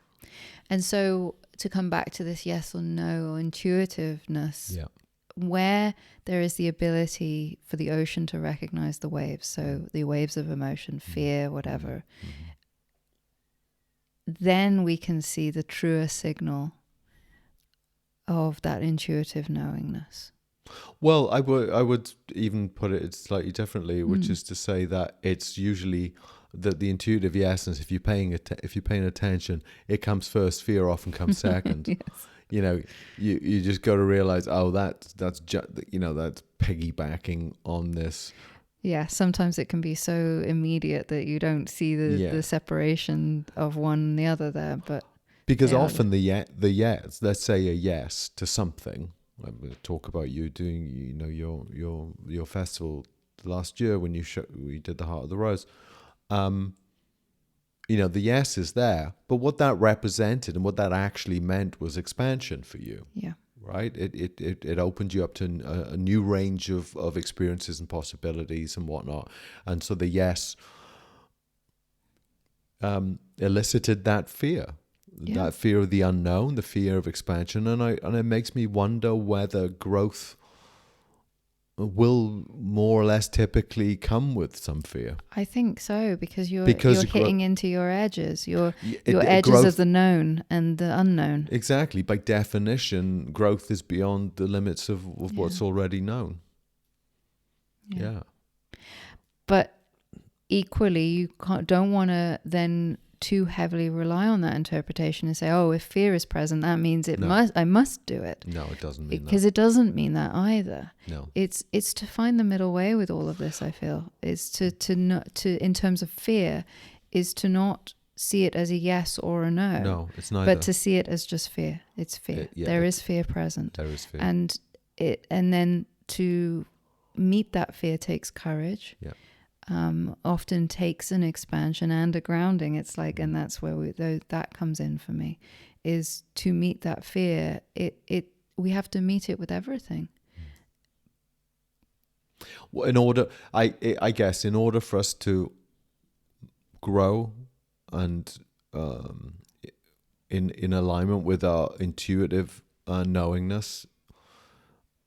And so to come back to this yes or no or intuitiveness, where there is the ability for the ocean to recognize the waves, so the waves of emotion, fear, whatever, then we can see the truer signal of that intuitive knowingness. Well, I would even put it slightly differently, which is to say that it's usually the intuitive essence. If you're paying attention, it comes first. Fear often comes second. Yes. You just got to realize, that's piggybacking on this. Yeah, sometimes it can be so immediate that you don't see the separation of one and the other there, but because often the yes, let's say a yes to something. I'm going to talk about you doing, your festival last year when we did the Heart of the Rose. the yes is there, but what that represented and what that actually meant was expansion for you. Yeah. Right? It opened you up to a new range of experiences and possibilities and whatnot. And so the yes elicited that fear. Yeah. That fear of the unknown, the fear of expansion, and it makes me wonder whether growth will more or less typically come with some fear. I think so, because you're Because hitting into your edges, your it- edges growth- of the known and the unknown. Exactly. By definition, growth is beyond the limits of what's already known. Yeah. But equally, you don't want to then too heavily rely on that interpretation and say, oh, if fear is present, that means I must do it. No, it doesn't mean that. Because it doesn't mean that either. No. It's to find the middle way with all of this, I feel. Is to not to in terms of fear, is to not see it as a yes or a no. No, it's neither. But to see it as just fear. It's fear. There is fear present. There is fear. And then to meet that fear takes courage. Yeah. Often takes an expansion and a grounding. It's like, and that's where that comes in for me, is to meet that fear. We have to meet it with everything. Well, I guess in order for us to grow and in alignment with our intuitive knowingness,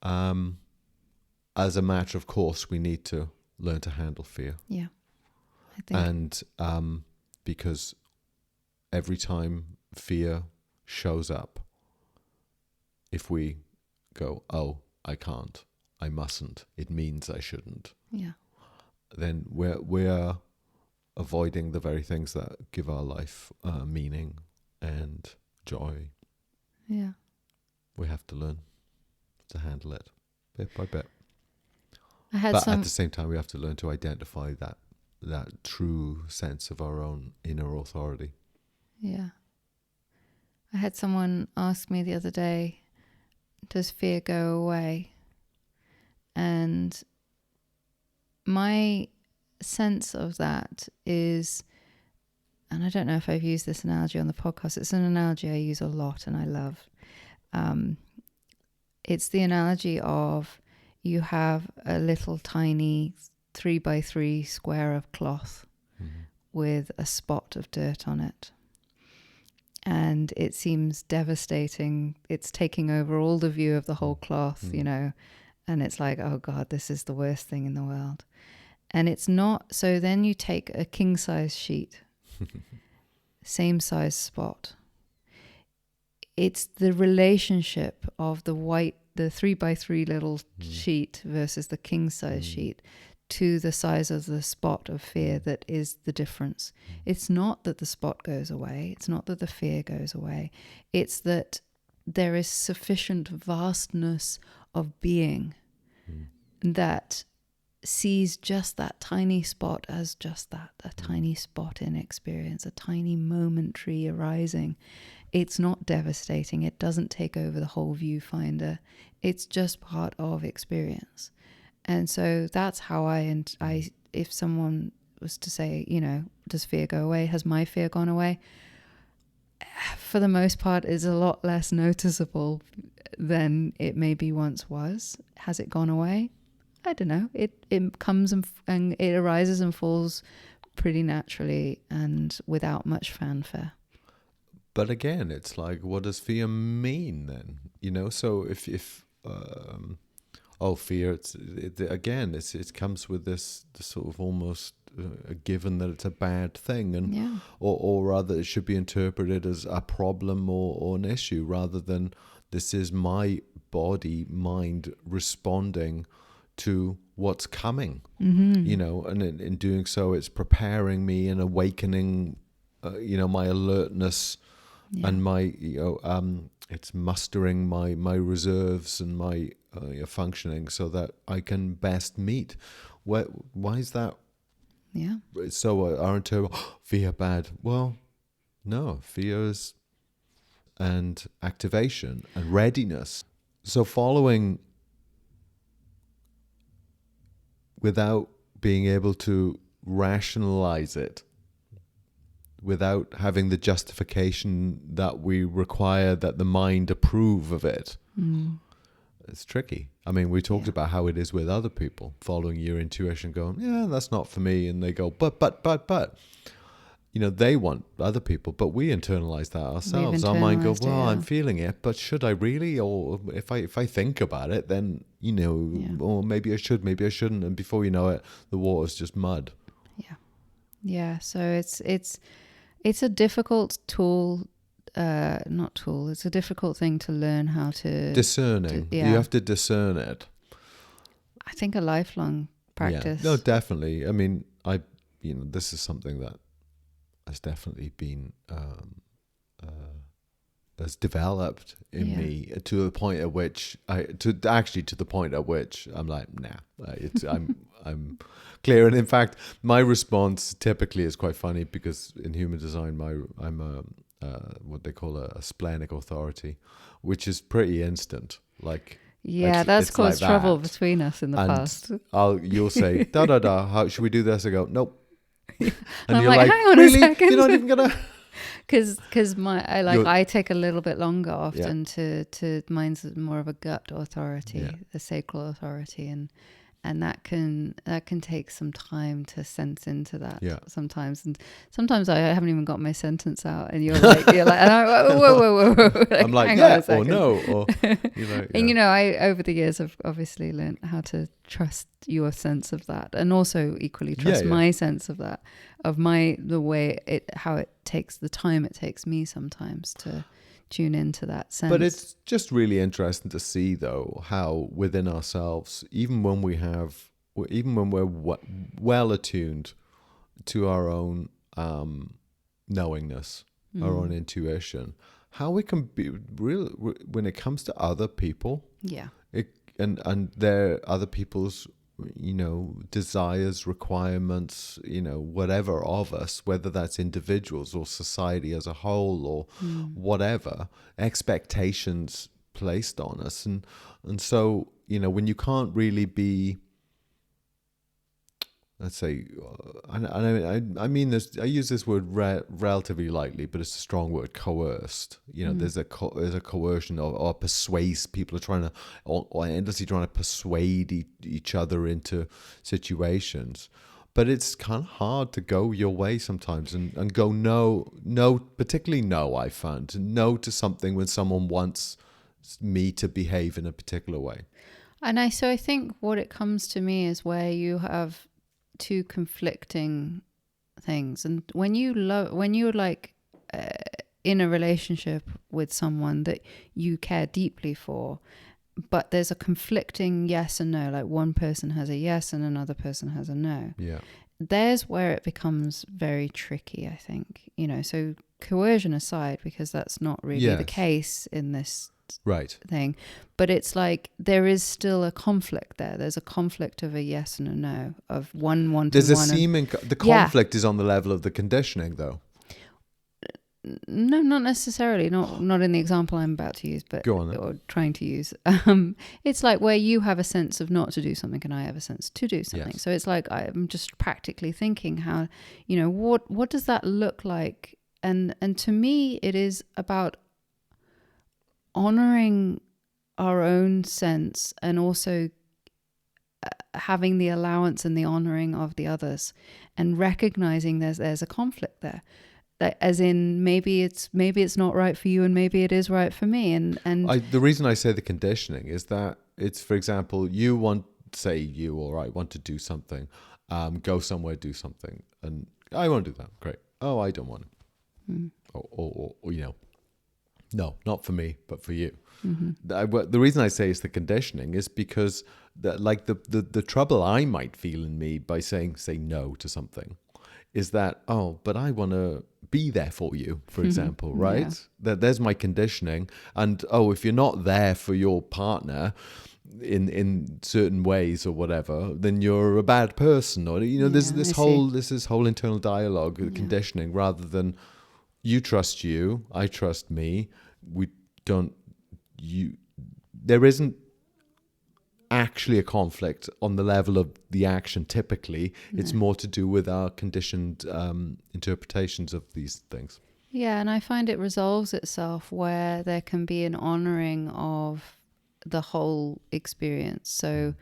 as a matter of course, we need to learn to handle fear. Yeah, I think. And because every time fear shows up, if we go, oh, I can't, I mustn't, it means I shouldn't, yeah, then we're avoiding the very things that give our life meaning and joy. yeah. We have to learn to handle it bit by bit. But at the same time, we have to learn to identify that true sense of our own inner authority. Yeah. I had someone ask me the other day, does fear go away? And my sense of that is, and I don't know if I've used this analogy on the podcast, it's an analogy I use a lot and I love. It's the analogy of, you have a little tiny 3x3 square of cloth with a spot of dirt on it. And it seems devastating. It's taking over all the view of the whole cloth, and it's like, oh God, this is the worst thing in the world. And it's not. So then you take a king size sheet, same size spot. It's the relationship of the 3x3 little sheet versus the king size sheet to the size of the spot of fear that is the difference. It's not that the spot goes away. It's not that the fear goes away. It's that there is sufficient vastness of being that sees just that tiny spot as just that, a tiny spot in experience, a tiny momentary arising. It's not devastating. It doesn't take over the whole viewfinder. It's just part of experience. And so that's how if someone was to say, does fear go away? Has my fear gone away? For the most part, is a lot less noticeable than it maybe once was. Has it gone away? I don't know. It comes and it arises and falls pretty naturally and without much fanfare. But again, it's like, what does fear mean then? So if fear, it comes with this sort of almost a given that it's a bad thing, and or rather it should be interpreted as a problem or an issue, rather than this is my body, mind responding to what's coming, and in doing so, it's preparing me and awakening, my alertness. Yeah. And my, it's mustering my reserves and my functioning so that I can best meet. Why is that? Yeah. So our internal fear bad? Well, no, fears and activation and readiness. So following without being able to rationalize it without having the justification that we require that the mind approve of it. It's tricky. I mean, we talked about how it is with other people, following your intuition, going, yeah, that's not for me. And they go, but. You know, they want other people, but we internalize that ourselves. Our mind goes, well, I'm feeling it, but should I really? Or if I think about it, then, you know, or maybe I should, maybe I shouldn't. And before you know it, the water's just mud. Yeah. Yeah. So it's a difficult tool, it's a difficult thing to learn how to... Discerning. You have to discern it. I think a lifelong practice. Yeah. No, definitely. I mean, this is something that has definitely been has developed in me to the point at which I'm like, nah, I'm clear. And in fact, my response typically is quite funny, because in human design, I'm what they call a splenic authority, which is pretty instant. Like, that's caused like trouble between us in the past. You'll say, how should we do this? I go, nope. And you're like, hang on really? a second. You're not even gonna... Because I take a little bit longer often to mine's more of a gut authority, a sacral authority, and that can take some time to sense into that sometimes. And sometimes I haven't even got my sentence out, and you're like, and I'm, whoa. Like, I'm like, or no, or you know. And you know, I over the years have obviously learned how to trust your sense of that, and also equally trust my sense of that, of the way how it takes the time it takes me sometimes to tune into that sense. But it's just really interesting to see, though, how within ourselves, even when we're well attuned to our own knowingness, our own intuition, how we can be real when it comes to other people. Yeah. And their other people's, you know, desires, requirements, you know, whatever of us, whether that's individuals or society as a whole or whatever, expectations placed on us. And so, you know, when you can't really be, let's say, I mean this. I use this word relatively lightly, but it's a strong word. Coerced. You know, there's a coercion or persuade. People are trying to, or endlessly trying to persuade each other into situations. But it's kind of hard to go your way sometimes and go no, particularly no. I found no to something when someone wants me to behave in a particular way. And I think what it comes to me is where you have two conflicting things, and when you're like in a relationship with someone that you care deeply for, but there's a conflicting yes and no, like one person has a yes and another person has a no. There's where it becomes very tricky, I think, you know. So coercion aside, because that's not really the case in this thing, but it's like there is still a conflict there. There's a conflict of a yes and a no, of one wanting. There's a seeming the conflict is on the level of the conditioning, though. No, not necessarily. Not in the example I'm about to use, but go on then. Or trying to use. It's like where you have a sense of not to do something, and I have a sense to do something. Yes. So it's like I'm just practically thinking how, you know, what does that look like? And to me, it is about honoring our own sense, and also having the allowance and the honoring of the others, and recognizing there's a conflict there. That, as in, maybe it's not right for you, and maybe it is right for me. And the reason I say the conditioning is that it's, for example, you want to do something, go somewhere, do something, and I want to do that. Great. Oh, I don't want to. Or you know, no, not for me, but for you. The reason I say it's the conditioning is because the trouble I might feel in me by saying no to something is that, oh, but I want to be there for you, for example, right? That there's my conditioning. And, oh, if you're not there for your partner in certain ways or whatever, then you're a bad person. Or, you know, there's this whole internal dialogue, conditioning, rather than you trust you, I trust me. There isn't actually a conflict on the level of the action. Typically, it's more to do with our conditioned interpretations of these things. Yeah, and I find it resolves itself where there can be an honoring of the whole experience. So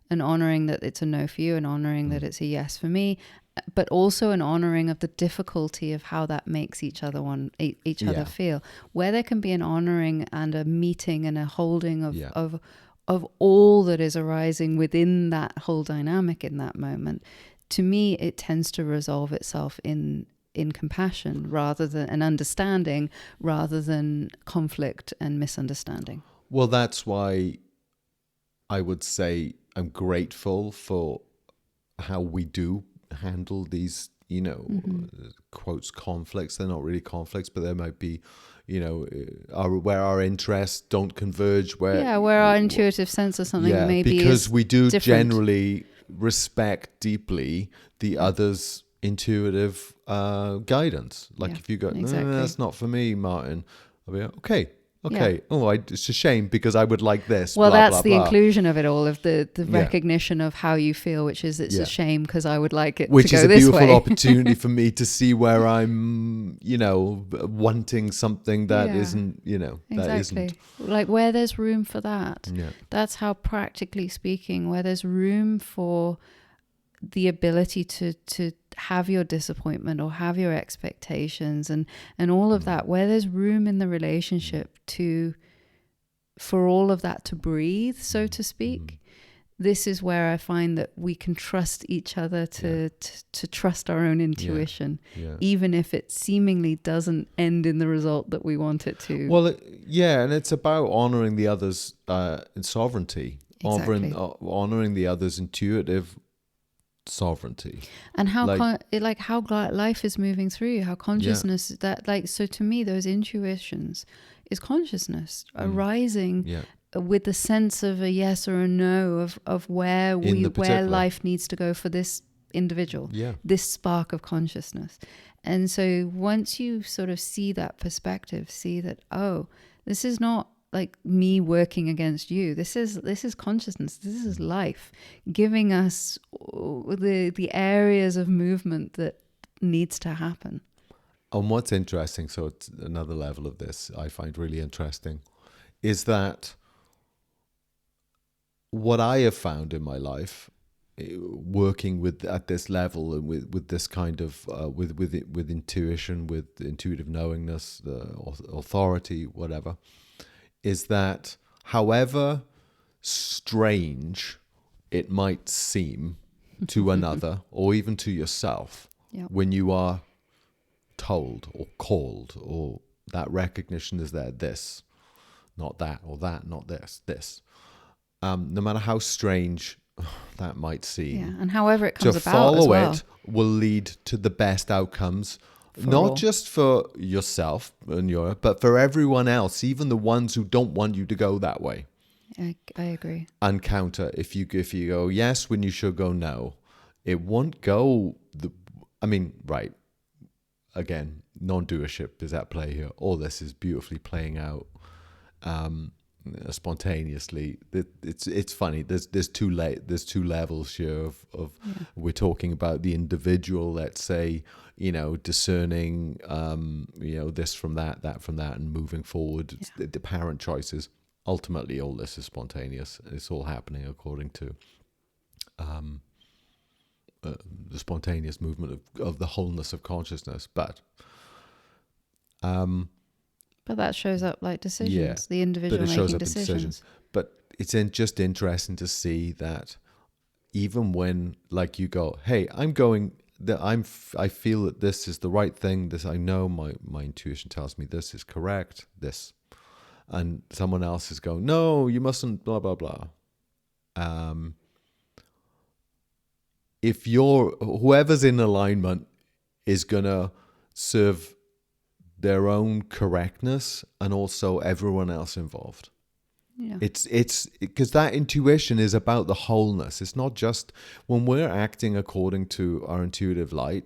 an honoring that it's a no for you, an honoring that it's a yes for me, but also an honoring of the difficulty of how that makes each other other feel. Where there can be an honoring and a meeting and a holding of all that is arising within that whole dynamic in that moment. To me, it tends to resolve itself in compassion rather than an understanding, rather than conflict and misunderstanding. Well, that's why I would say I'm grateful for how we do handle these, quotes, conflicts. They're not really conflicts, but there might be, where our interests don't converge. Where our intuitive sense of something maybe because is we do different. Generally respect deeply the other's intuitive guidance. Like if you go, exactly. no, that's not for me, Martyn. I'll be like, okay. Oh, it's a shame because I would like this. Well, blah, that's blah, the blah. Inclusion of it all, of the recognition of how you feel, which is it's a shame because I would like it which to go is a this beautiful way. opportunity for me to see where I'm, wanting something that isn't, that isn't. Like where there's room for that. Yeah. That's how, practically speaking, where there's room for the ability to have your disappointment or have your expectations and all of that, where there's room in the relationship for all of that to breathe, so to speak. This is where I find that we can trust each other to trust our own intuition, even if it seemingly doesn't end in the result that we want it to. Well, and it's about honoring the other's sovereignty, Exactly. honoring the other's intuitive sovereignty, and how how life is moving through you, how consciousness so to me those intuitions is consciousness arising with the sense of a yes or a no of where life needs to go for this individual, this spark of consciousness. And so once you sort of see that perspective, see that, oh, this is not like me working against you. This is consciousness. This is life giving us the areas of movement that needs to happen. And what's interesting, so it's another level of this I find really interesting, is that what I have found in my life, working at this level and with this kind of with intuition, with intuitive knowingness, the authority, whatever, is that however strange it might seem to another or even to yourself, when you are told or called, or that recognition is there, this, not that, or that, not this, no matter how strange that might seem, and however it comes to about follow as well. it will lead to the best outcomes, For not all. just for yourself and but for everyone else, even the ones who don't want you to go that way. I agree. And counter, if you go yes when you should go no, it won't go. Right. Again, non-doership is at play here. All this is beautifully playing out spontaneously. It's funny. There's two levels here of we're talking about the individual, let's say, discerning this from that from that and moving forward. The parent choices. Ultimately, all this is spontaneous. It's all happening according to the spontaneous movement of the wholeness of consciousness. But that shows up like decisions, the individual but it shows making up in decisions. But it's just interesting to see that even when, like, you go, hey, I feel that this is the right thing. This, I know my intuition tells me this is correct. This, and someone else is going, no, you mustn't, blah blah blah. If whoever's in alignment is gonna serve their own correctness and also everyone else involved. Yeah. It's because that intuition is about the wholeness. It's not just when we're acting according to our intuitive light,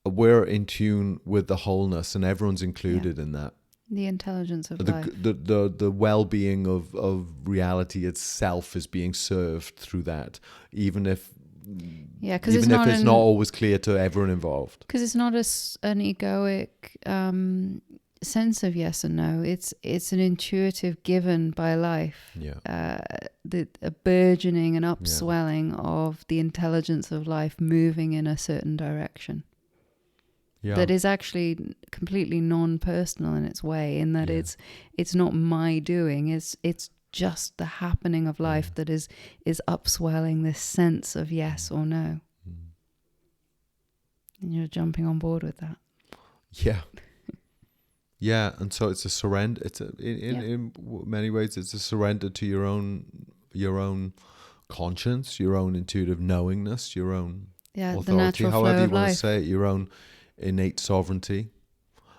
we're in tune with the wholeness and everyone's included in that. The intelligence of The life. the well-being of reality itself is being served through that, even if Yeah, because even if it's not always clear to everyone involved. Because it's not an egoic sense of yes and no. It's an intuitive given by life. Yeah. A burgeoning and upswelling of the intelligence of life moving in a certain direction. Yeah. That is actually completely non-personal in its way, in that it's not my doing. It's just the happening of life that is upswelling this sense of yes or no. And you're jumping on board with that. Yeah. Yeah, and so it's a surrender. It's in many ways it's a surrender to your own conscience, your own intuitive knowingness, your own authority, the natural however flow you of want to life. say it, your own innate sovereignty.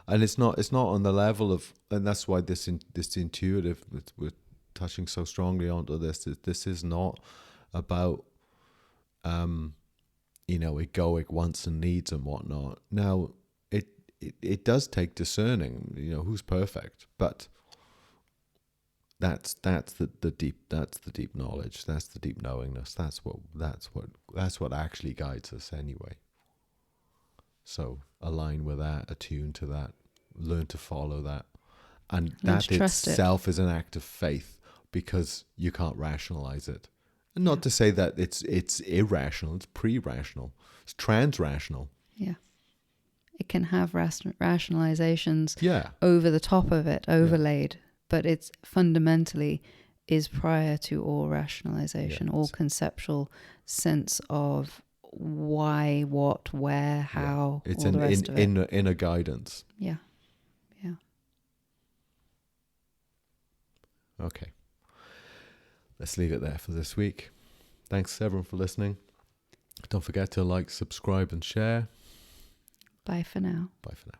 And it's not on the level of, and that's why this intuitive, we're touching so strongly onto this. This is not about egoic wants and needs and whatnot. Now, it does take discerning, who's perfect, but that's the deep knowledge, that's the deep knowingness, that's what actually guides us anyway. So align with that, attune to that, learn to follow that, and that itself is an act of faith, because you can't rationalize it. And not to say that it's irrational, it's pre-rational, it's trans-rational. Yeah. It can have rationalizations Yeah. over the top of it, overlaid, but it's fundamentally is prior to all rationalization, all conceptual sense of why, what, where, how, it's all the rest of it. Inner guidance. Yeah. Yeah. Okay. Let's leave it there for this week. Thanks everyone for listening. Don't forget to like, subscribe, and share. Bye for now. Bye for now.